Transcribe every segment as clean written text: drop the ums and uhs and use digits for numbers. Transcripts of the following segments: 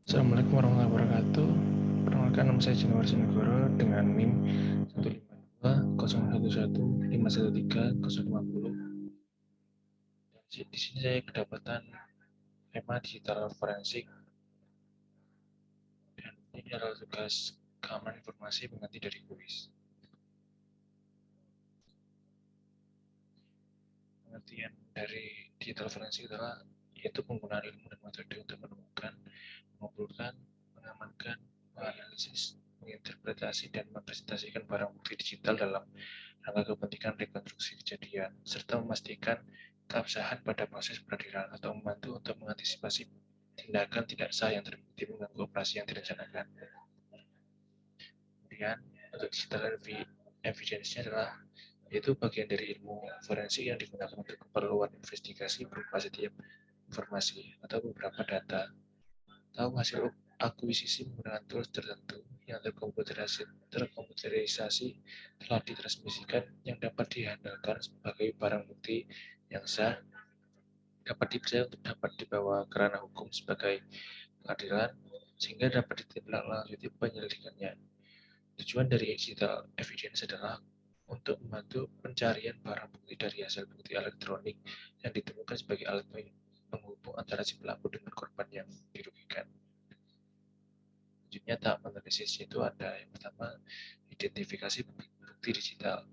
Assalamualaikum warahmatullahi wabarakatuh. Perkenalkan, nama saya Januar Sinegoro dengan NIM 152011513 Dan di sini saya kedapatan tema digital forensik, dan ini adalah tugas keamanan informasi mengganti dari kuis. Pengertian dari digital forensik adalah yaitu penggunaan ilmu dan metode untuk menemukan, mengumpulkan, mengamankan, menganalisis, menginterpretasi, dan mempresentasikan barang bukti digital dalam rangka kepentingan rekonstruksi kejadian, serta memastikan keabsahan pada proses peradilan atau membantu untuk mengantisipasi tindakan tidak sah yang terbukti mengganggu operasi yang direncanakan. Kemudian, untuk digital evidence-nya adalah yaitu bagian dari ilmu forensik yang digunakan untuk keperluan investigasi berupa setiap informasi atau beberapa data atau hasil akuisisi menggunakan tools tertentu yang terkomputerisasi telah ditransmisikan yang dapat diandalkan sebagai barang bukti yang sah, dapat dipercaya untuk dapat dibawa ke ranah hukum sebagai pengadilan, sehingga dapat ditindaklanjuti penyelidikannya. Tujuan dari digital evidence adalah untuk membantu pencarian barang bukti dari hasil bukti elektronik yang ditemukan sebagai alat penghubung antara si pelaku dengan korban yang dirugikan. Selanjutnya, tahap analisis itu ada yang pertama, identifikasi bukti digital.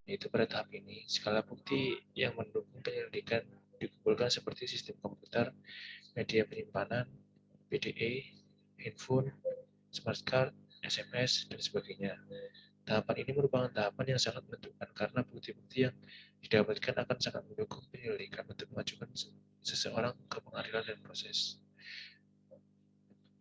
Yaitu pada tahap ini, skala bukti yang mendukung penyelidikan dikumpulkan seperti sistem komputer, media penyimpanan, PDA, handphone, smart card, SMS, dan sebagainya. Tahapan ini merupakan tahapan yang sangat menentukan karena bukti-bukti yang didapatkan akan sangat mendukung penyelidikan untuk mengajukan seseorang ke pengadilan dan proses.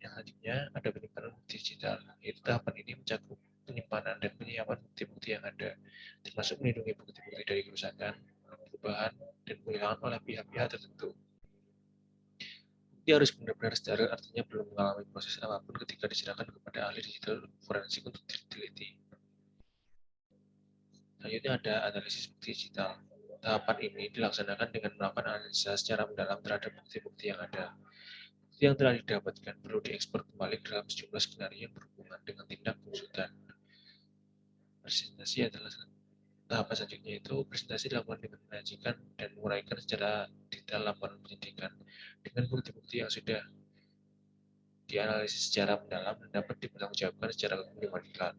Yang selanjutnya ada penyimpanan bukti digital, yaitu tahapan ini mencakup penyimpanan dan penyiapan bukti-bukti yang ada, termasuk melindungi bukti-bukti dari kerusakan, perubahan, dan penghilangan oleh pihak-pihak tertentu. Bukti harus benar-benar steril, artinya belum mengalami proses apapun ketika diserahkan kepada ahli digital forensik untuk diteliti. Selanjutnya ada analisis bukti digital. Tahapan ini dilaksanakan dengan melakukan analisa secara mendalam terhadap bukti-bukti yang ada. Bukti yang telah didapatkan perlu diekspor kembali dalam sejumlah skenario yang berhubungan dengan tindak pengusutan. Presentasi adalah tahapan selanjutnya, itu presentasi dilakukan dengan menyajikan dan menguraikan secara detail laporan penyidikan dengan bukti-bukti yang sudah dianalisis secara mendalam dan dapat dipertanggungjawabkan secara hukum di pengadilan.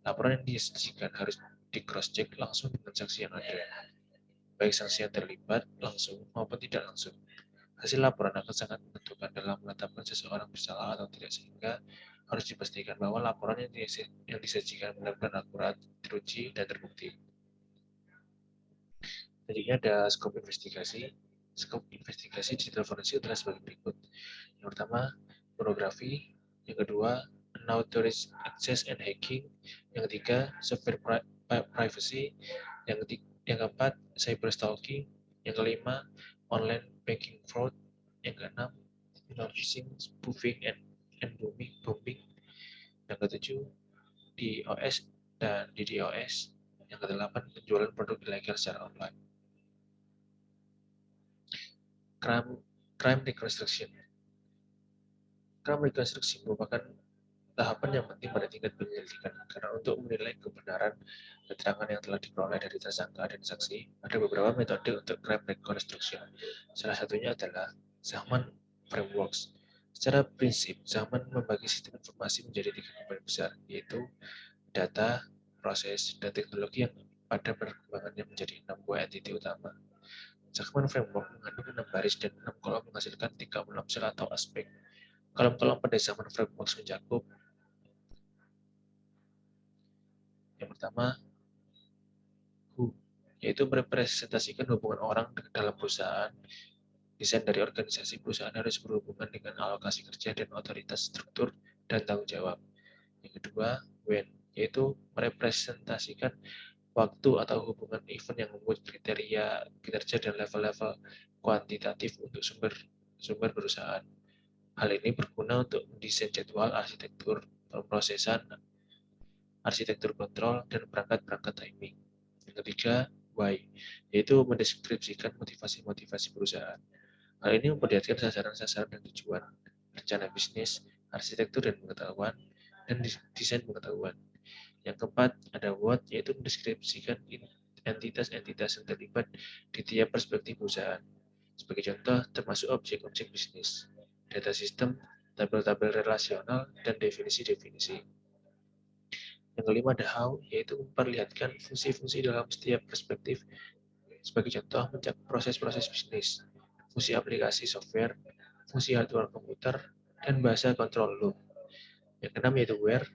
Laporan yang disajikan harus di cross check langsung dengan saksi yang ada, baik saksi yang terlibat langsung maupun tidak langsung. Hasil laporan akan sangat menentukan dalam menetapkan seseorang bersalah atau tidak, sehingga harus dipastikan bahwa laporan yang disajikan benar-benar akurat, teruji, dan terbukti. Selanjutnya ada skop investigasi. Skop investigasi digital forensik adalah sebagai berikut. Yang pertama, pornografi. Yang kedua, unauthorized access and hacking. Yang ketiga, software privacy. Yang keempat, cyber stalking. Yang kelima, online banking fraud. Yang keenam, email phishing, spoofing, and bombing. Yang ketujuh, DOS dan DDoS. Yang kedelapan, penjualan produk ilegal secara online. Crime reconstruction. Crime reconstruction merupakan tahapan yang penting pada tingkat penyelidikan, karena untuk menilai kebenaran keterangan yang telah diperoleh dari tersangka dan saksi, ada beberapa metode untuk crime reconstruction. Salah satunya adalah Zahman Frameworks. Secara prinsip, Zahman membagi sistem informasi menjadi 3 komponen besar, yaitu data, proses, dan teknologi yang pada perkembangannya menjadi 6 buah entiti utama. Zahman Framework mengandung 6 baris dan 6 kolom menghasilkan 36 sel atau aspek. Kolom-kolom pada Zahman Framework mencakup yang pertama, who, yaitu merepresentasikan hubungan orang dalam perusahaan. Desain dari organisasi perusahaan harus berhubungan dengan alokasi kerja dan otoritas struktur dan tanggung jawab. Yang kedua, when, yaitu merepresentasikan waktu atau hubungan event yang membuat kriteria kinerja dan level-level kuantitatif untuk sumber perusahaan. Hal ini berguna untuk mendesain jadwal arsitektur pemrosesan, arsitektur kontrol, dan perangkat-perangkat timing. Yang ketiga, why, yaitu mendeskripsikan motivasi-motivasi perusahaan. Hal ini memperlihatkan sasaran-sasaran dan tujuan. rencana bisnis, arsitektur dan pengetahuan, dan desain pengetahuan. Yang keempat, ada what, yaitu mendeskripsikan entitas-entitas yang terlibat di tiap perspektif perusahaan. Sebagai contoh, termasuk objek-objek bisnis, data sistem, tabel-tabel relasional, dan definisi-definisi. Yang kelima ada how, yaitu memperlihatkan fungsi-fungsi dalam setiap perspektif. Sebagai contoh, mencakup proses-proses bisnis, fungsi aplikasi software, fungsi hardware komputer, dan bahasa control loop. Yang keenam yaitu where,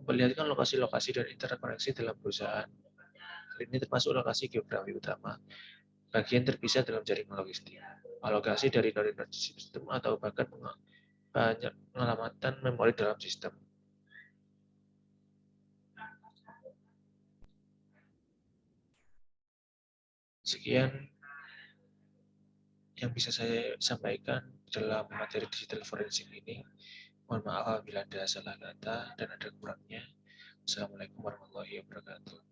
memperlihatkan lokasi-lokasi dan interkoneksi dalam perusahaan. Hal ini termasuk lokasi geografi utama, bagian terpisah dalam jaringan logistik, alokasi dari node-node sistem atau bahkan penyelamatan memori dalam sistem. Sekian yang bisa saya sampaikan dalam materi digital forensik ini. Mohon maaf apabila ada salah kata dan ada kurangnya. Assalamualaikum warahmatullahi wabarakatuh.